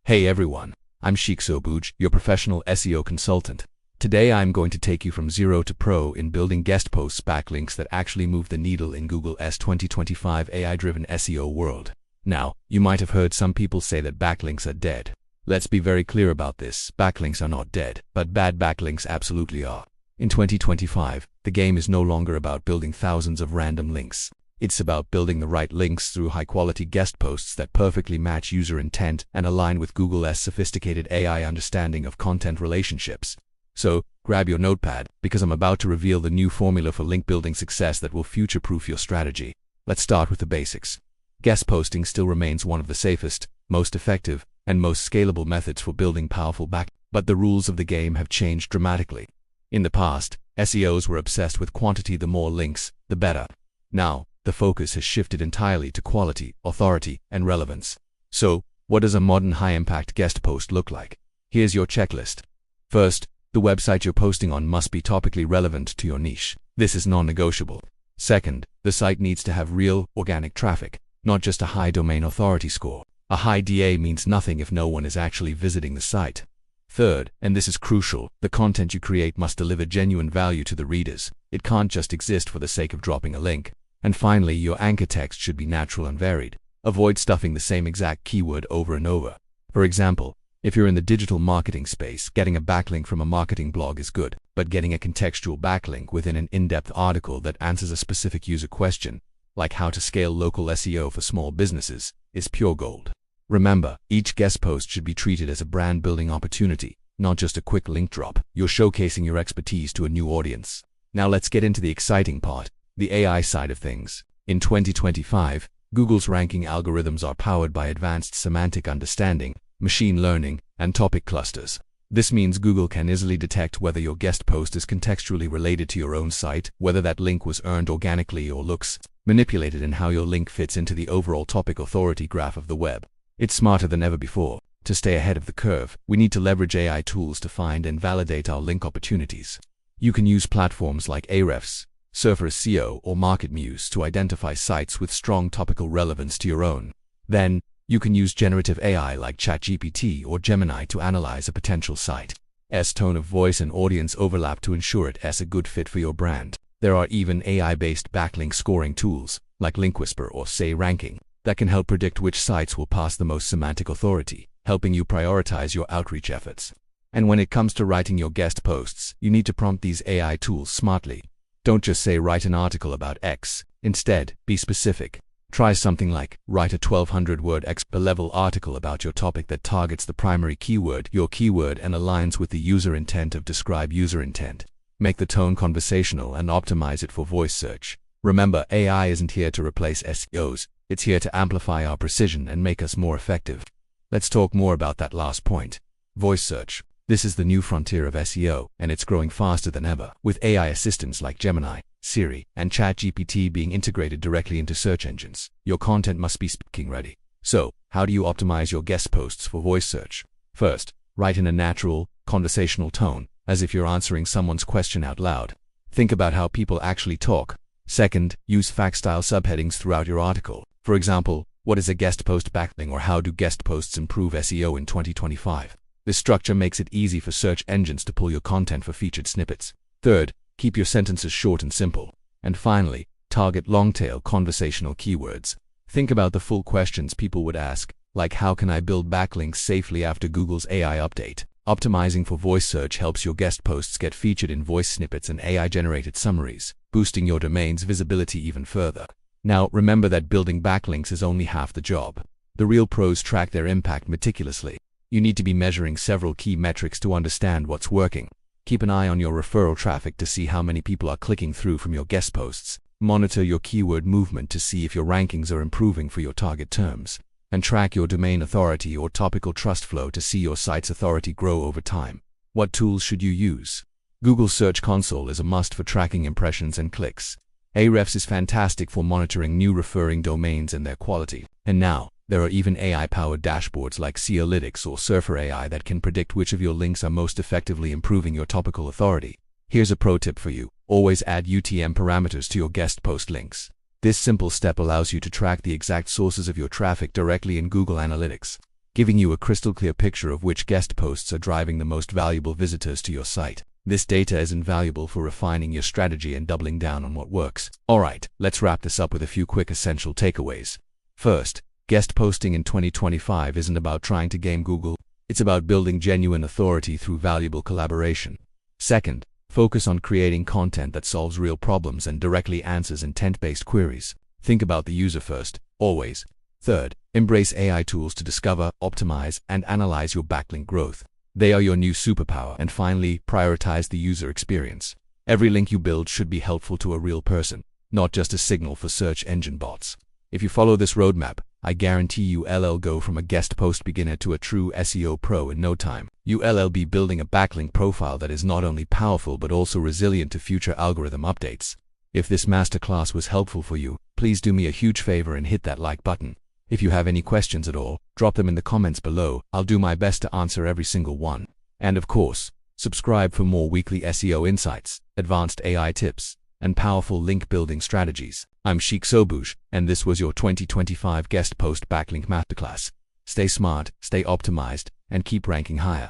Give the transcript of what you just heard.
Hey everyone, I'm Sheikh Sobuj, your professional SEO consultant. Today I'm going to take you from zero to pro in building guest posts backlinks that actually move the needle in Google's 2025 AI-driven SEO world. Now, you might have heard some people say that backlinks are dead. Let's be very clear about this. Backlinks are not dead, but bad backlinks absolutely are. In 2025, the game is no longer about building thousands of random links. It's about building the right links through high-quality guest posts that perfectly match user intent and align with Google's sophisticated AI understanding of content relationships. So, grab your notepad, because I'm about to reveal the new formula for link building success that will future-proof your strategy. Let's start with the basics. Guest posting still remains one of the safest, most effective, and most scalable methods for building powerful but the rules of the game have changed dramatically. In the past, SEOs were obsessed with quantity. The more links, the better. Now, the focus has shifted entirely to quality, authority, and relevance. So, what does a modern high-impact guest post look like? Here's your checklist. First, the website you're posting on must be topically relevant to your niche. This is non-negotiable. Second, the site needs to have real, organic traffic, not just a high domain authority score. A high DA means nothing if no one is actually visiting the site. Third, and this is crucial, the content you create must deliver genuine value to the readers. It can't just exist for the sake of dropping a link. And finally, your anchor text should be natural and varied. Avoid stuffing the same exact keyword over and over. For example, if you're in the digital marketing space, getting a backlink from a marketing blog is good, but getting a contextual backlink within an in-depth article that answers a specific user question, like how to scale local SEO for small businesses, is pure gold. Remember, each guest post should be treated as a brand-building opportunity, not just a quick link drop. You're showcasing your expertise to a new audience. Now let's get into the exciting part, the AI side of things. In 2025, Google's ranking algorithms are powered by advanced semantic understanding, machine learning, and topic clusters. This means Google can easily detect whether your guest post is contextually related to your own site, whether that link was earned organically or looks manipulated, and how your link fits into the overall topic authority graph of the web. It's smarter than ever before. To stay ahead of the curve, we need to leverage AI tools to find and validate our link opportunities. You can use platforms like Ahrefs, SurferSEO, or MarketMuse to identify sites with strong topical relevance to your own. Then, you can use generative AI like ChatGPT or Gemini to analyze a potential site's tone of voice and audience overlap to ensure it's a good fit for your brand. There are even AI-based backlink scoring tools, like LinkWhisper or SEO Ranking, that can help predict which sites will pass the most semantic authority, helping you prioritize your outreach efforts. And when it comes to writing your guest posts, you need to prompt these AI tools smartly. Don't just say write an article about X. Instead, be specific. Try something like write a 1200-word expert-level article about your topic that targets the primary keyword, your keyword, and aligns with the user intent of describe user intent. Make the tone conversational and optimize it for voice search. Remember, AI isn't here to replace SEOs. It's here to amplify our precision and make us more effective. Let's talk more about that last point. Voice search. This is the new frontier of SEO, and it's growing faster than ever, with AI assistants like Gemini, Siri, and ChatGPT being integrated directly into search engines. Your content must be speaking ready. So, how do you optimize your guest posts for voice search? First, write in a natural, conversational tone, as if you're answering someone's question out loud. Think about how people actually talk. Second, use fact-style subheadings throughout your article. For example, what is a guest post backlink, or how do guest posts improve SEO in 2025? This structure makes it easy for search engines to pull your content for featured snippets. Third, keep your sentences short and simple. And finally, target long-tail conversational keywords. Think about the full questions people would ask, like how can I build backlinks safely after Google's AI update? Optimizing for voice search helps your guest posts get featured in voice snippets and AI-generated summaries, boosting your domain's visibility even further. Now, remember that building backlinks is only half the job. The real pros track their impact meticulously. You need to be measuring several key metrics to understand what's working. Keep an eye on your referral traffic to see how many people are clicking through from your guest posts. Monitor your keyword movement to see if your rankings are improving for your target terms. And track your domain authority or topical trust flow to see your site's authority grow over time. What tools should you use? Google Search Console is a must for tracking impressions and clicks. Ahrefs is fantastic for monitoring new referring domains and their quality. And now, there are even AI-powered dashboards like SEOlytics or SurferSEO that can predict which of your links are most effectively improving your topical authority. Here's a pro tip for you. Always add UTM parameters to your guest post links. This simple step allows you to track the exact sources of your traffic directly in Google Analytics. giving you a crystal clear picture of which guest posts are driving the most valuable visitors to your site. This data is invaluable for refining your strategy and doubling down on what works. Alright, let's wrap this up with a few quick essential takeaways. First, guest posting in 2025 isn't about trying to game Google. It's about building genuine authority through valuable collaboration. Second, focus on creating content that solves real problems and directly answers intent-based queries. Think about the user first, always. Third, embrace AI tools to discover, optimize, and analyze your backlink growth. They are your new superpower. And finally, prioritize the user experience. Every link you build should be helpful to a real person, not just a signal for search engine bots. If you follow this roadmap, I guarantee you'll go from a guest post beginner to a true SEO pro in no time. You'll be building a backlink profile that is not only powerful but also resilient to future algorithm updates. If this masterclass was helpful for you, please do me a huge favor and hit that like button. If you have any questions at all, drop them in the comments below. I'll do my best to answer every single one. And of course, subscribe for more weekly SEO insights, advanced AI tips, and powerful link building strategies. I'm Sheikh Sobuj, and this was your 2025 Guest Post Backlink Masterclass. Stay smart, stay optimized, and keep ranking higher.